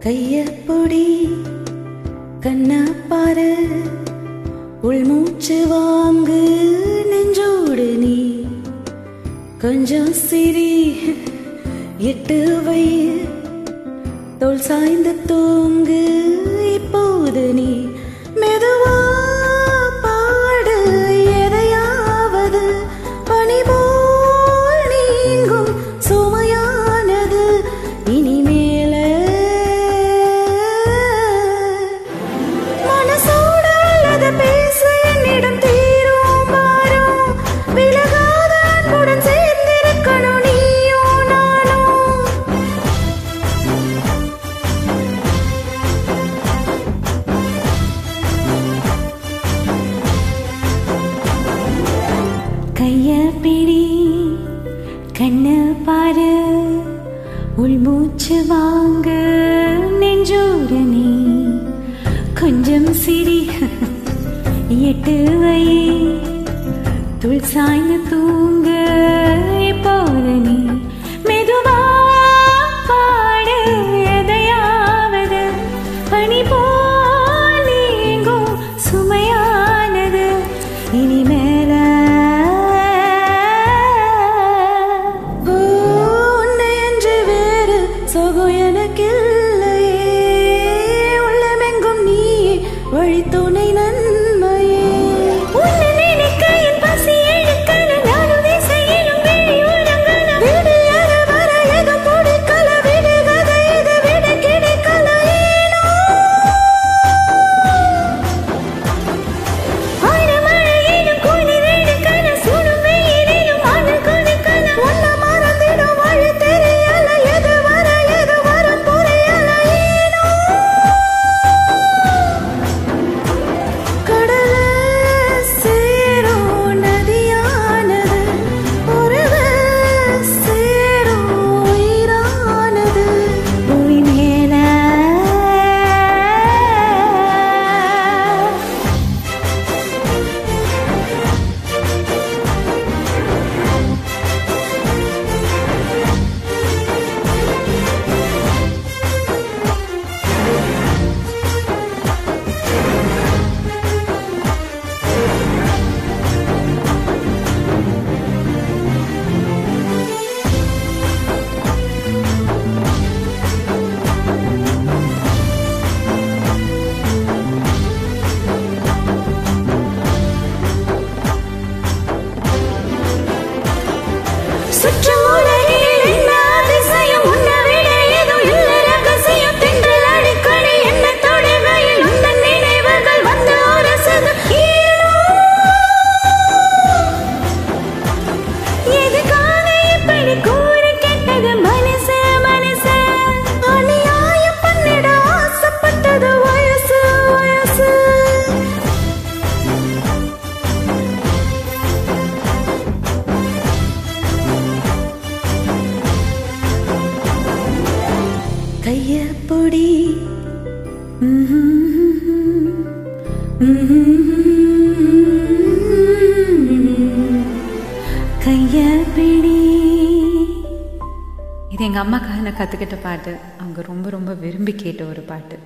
கையப்பொடி கண்ணா பாரு உள்மூச்சு வாங்கு நெஞ்சோடு நீ கொஞ்சம் சிரி எட்டு வை தோள் சாய்ந்து தூங்கு இப்போது நீ மெதுவா பாடு எதையாவது பனி போல் நீங்கும் சுமையானது இனிமேல மனசோடு அல்லது பேச என்னிடம் தீரும் பாரும் விலகாத அன்புடன் சேர்ந்திருக்கணும் நீயோ நானோ கைய பிடி கண்ண பாரு உள்மூச்சு வாங்க நெஞ்சோடு நீ கொஞ்சம் சிரி எட்டு வை துள் சாய்ந்து தூங்க இப்போது நீ மெதுவா பாடு எதையாவது பனி போல் நீங்கும் சுமையானது இனிமேல உன்னை என்று வேறு சொகம் எனக்கில்லையே உள்ளமெங்கும் நீயே வழி துணை நன்மையே உன்னை நினைக்க என் பசி எடுக்கல நானும் திசையிலும் விழி உறங்கல விடு யாரு வர எதுவும் பிடிக்கல விடு கதை இது விட கிடைக்கல ஏனோ ஆழமழையிலும் குளிர் எடுக்கல சுடும் வெயிலிலும் மணல் கொதிக்கல உன்னை மறந்திடும் வழி தெரியல எது வரும் புரியல ஏனோ கடல சேரும் நதியானது உறவு சேரும் உயிரானது புவி மேல சுற்றும் உலகில் என்ன அதிசயம் உன்னை விட ஏதும் இல்லை ரகசியம் தென்றல் அடிக்கடி என்னை தொடுகையில் உந்தன் நினைவுகள் வந்து உரசுது ஏனோ எதுக்காக இப்படி கூறி கேட்டது மனசு அநியாயம் பண்ணிட ஆசைப்பட்டது வயசு கையப்பொடி கையப்பிடி இது எங்கள் அம்மாக்காக நான் கற்றுக்கிட்ட பாட்டு. அவங்க ரொம்ப ரொம்ப விரும்பி கேட்ட ஒரு பாட்டு.